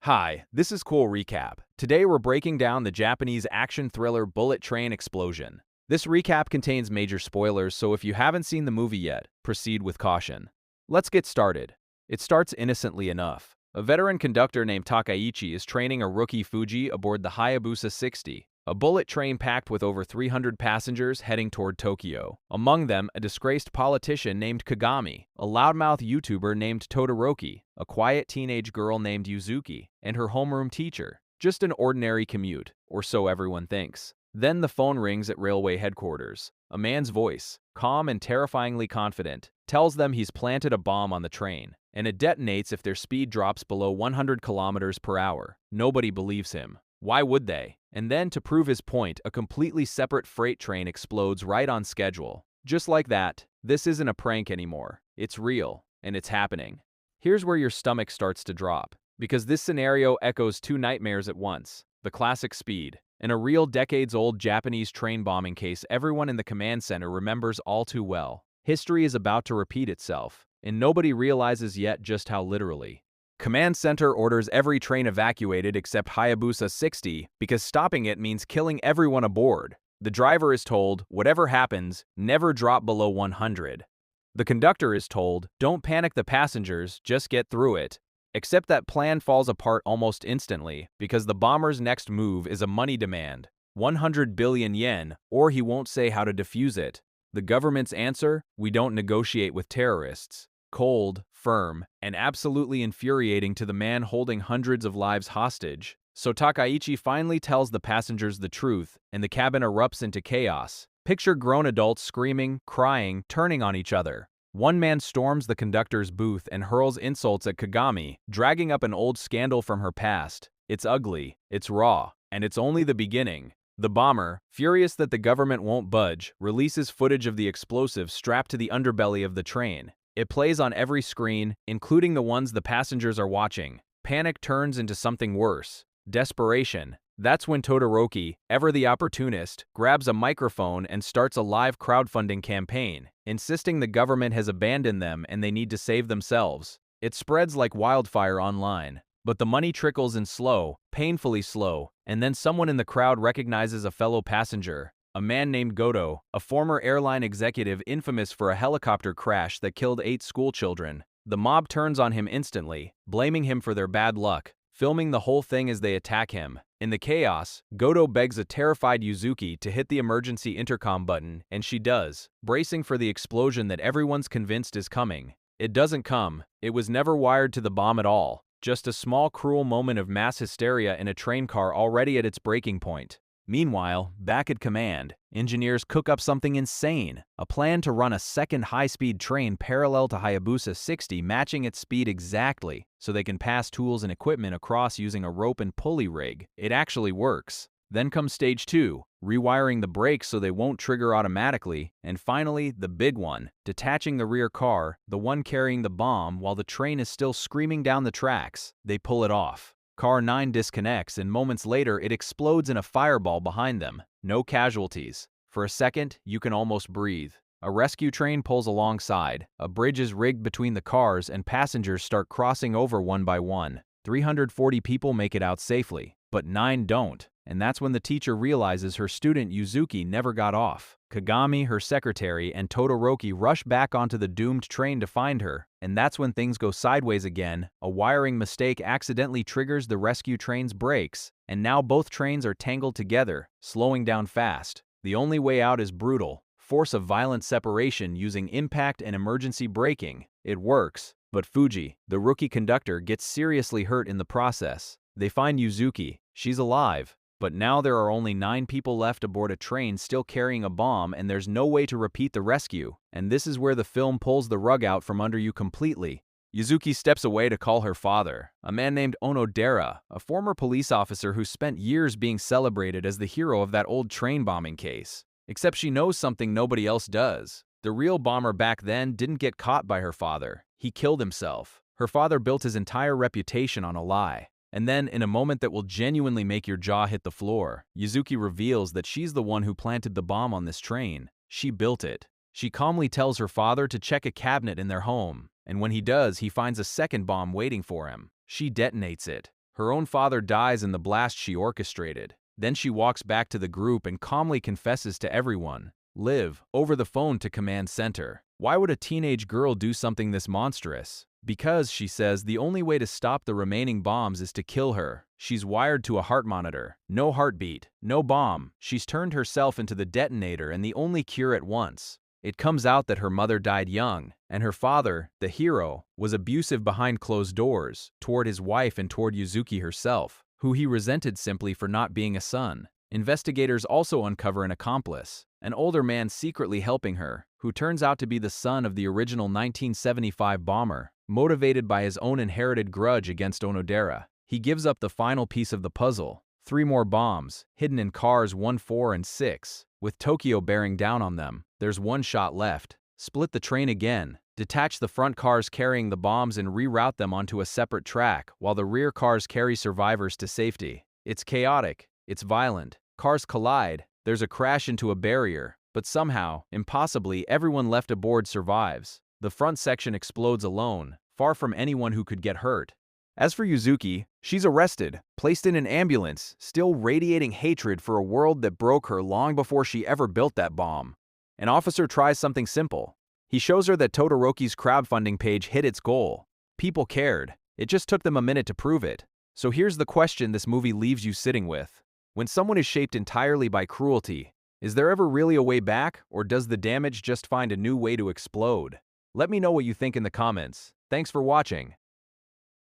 Hi, this is Cool Recap. Today we're breaking down the Japanese action thriller Bullet Train Explosion. This recap contains major spoilers, so if you haven't seen the movie yet, proceed with caution. Let's get started. It starts innocently enough. A veteran conductor named Takaichi is training a rookie Fuji aboard the Hayabusa 60, a bullet train packed with over 300 passengers heading toward Tokyo. Among them, a disgraced politician named Kagami, a loudmouth YouTuber named Todoroki, a quiet teenage girl named Yuzuki, and her homeroom teacher. Just an ordinary commute, or so everyone thinks. Then the phone rings at railway headquarters. A man's voice, calm and terrifyingly confident, tells them he's planted a bomb on the train, and it detonates if their speed drops below 100 kilometers per hour. Nobody believes him. Why would they? And then, to prove his point, a completely separate freight train explodes right on schedule. Just like that, this isn't a prank anymore. It's real, and it's happening. Here's where your stomach starts to drop, because this scenario echoes two nightmares at once: the classic speed, and a real decades-old Japanese train bombing case everyone in the command center remembers all too well. History is about to repeat itself, and nobody realizes yet just how literally. Command Center orders every train evacuated except Hayabusa 60 because stopping it means killing everyone aboard. The driver is told, whatever happens, never drop below 100. The conductor is told, don't panic the passengers, just get through it. Except that plan falls apart almost instantly because the bomber's next move is a money demand, 100 billion yen, or he won't say how to defuse it. The government's answer? We don't negotiate with terrorists. Cold, firm, and absolutely infuriating to the man holding hundreds of lives hostage. So Takaichi finally tells the passengers the truth, and the cabin erupts into chaos. Picture grown adults screaming, crying, turning on each other. One man storms the conductor's booth and hurls insults at Kagami, dragging up an old scandal from her past. It's ugly, it's raw, and it's only the beginning. The bomber, furious that the government won't budge, releases footage of the explosive strapped to the underbelly of the train. It plays on every screen, including the ones the passengers are watching. Panic turns into something worse: desperation. That's when Todoroki, ever the opportunist, grabs a microphone and starts a live crowdfunding campaign, insisting the government has abandoned them and they need to save themselves. It spreads like wildfire online. But the money trickles in slow, painfully slow, and then someone in the crowd recognizes a fellow passenger. A man named Goto, a former airline executive infamous for a helicopter crash that killed 8 schoolchildren. The mob turns on him instantly, blaming him for their bad luck, filming the whole thing as they attack him. In the chaos, Goto begs a terrified Yuzuki to hit the emergency intercom button, and she does, bracing for the explosion that everyone's convinced is coming. It doesn't come. It was never wired to the bomb at all. Just a small, cruel moment of mass hysteria in a train car already at its breaking point. Meanwhile, back at command, engineers cook up something insane: a plan to run a second high-speed train parallel to Hayabusa 60, matching its speed exactly, so they can pass tools and equipment across using a rope and pulley rig. It actually works. Then comes stage 2, rewiring the brakes so they won't trigger automatically, and finally, the big one, detaching the rear car, the one carrying the bomb, while the train is still screaming down the tracks. They pull it off. Car 9 disconnects, and moments later it explodes in a fireball behind them. No casualties. For a second, you can almost breathe. A rescue train pulls alongside. A bridge is rigged between the cars, and passengers start crossing over one by one. 340 people make it out safely, but 9 don't. And that's when the teacher realizes her student Yuzuki never got off. Kagami, her secretary, and Todoroki rush back onto the doomed train to find her, and that's when things go sideways again. A wiring mistake accidentally triggers the rescue train's brakes, and now both trains are tangled together, slowing down fast. The only way out is brutal: force a violent separation using impact and emergency braking. It works, but Fuji, the rookie conductor, gets seriously hurt in the process. They find Yuzuki. She's alive. But now there are only 9 people left aboard a train still carrying a bomb, and there's no way to repeat the rescue. And this is where the film pulls the rug out from under you completely. Yuzuki steps away to call her father, a man named Onodera, a former police officer who spent years being celebrated as the hero of that old train bombing case. Except she knows something nobody else does. The real bomber back then didn't get caught by her father. He killed himself. Her father built his entire reputation on a lie. And then, in a moment that will genuinely make your jaw hit the floor, Yuzuki reveals that she's the one who planted the bomb on this train. She built it. She calmly tells her father to check a cabinet in their home, and when he does, he finds a second bomb waiting for him. She detonates it. Her own father dies in the blast she orchestrated. Then she walks back to the group and calmly confesses to everyone. Live, over the phone to command center. Why would a teenage girl do something this monstrous? Because, she says, the only way to stop the remaining bombs is to kill her. She's wired to a heart monitor. No heartbeat, no bomb. She's turned herself into the detonator and the only cure at once. It comes out that her mother died young, and her father, the hero, was abusive behind closed doors, toward his wife and toward Yuzuki herself, who he resented simply for not being a son. Investigators also uncover an accomplice, an older man secretly helping her, who turns out to be the son of the original 1975 bomber. Motivated by his own inherited grudge against Onodera, he gives up the final piece of the puzzle. 3 more bombs, hidden in cars 1, 4, and 6, with Tokyo bearing down on them. There's 1 shot left. Split the train again. Detach the front cars carrying the bombs and reroute them onto a separate track, while the rear cars carry survivors to safety. It's chaotic. It's violent. Cars collide. There's a crash into a barrier. But somehow, impossibly, everyone left aboard survives. The front section explodes alone, far from anyone who could get hurt. As for Yuzuki, she's arrested, placed in an ambulance, still radiating hatred for a world that broke her long before she ever built that bomb. An officer tries something simple. He shows her that Todoroki's crowdfunding page hit its goal. People cared. It just took them a minute to prove it. So here's the question this movie leaves you sitting with. When someone is shaped entirely by cruelty, is there ever really a way back, or does the damage just find a new way to explode? Let me know what you think in the comments. Thanks for watching.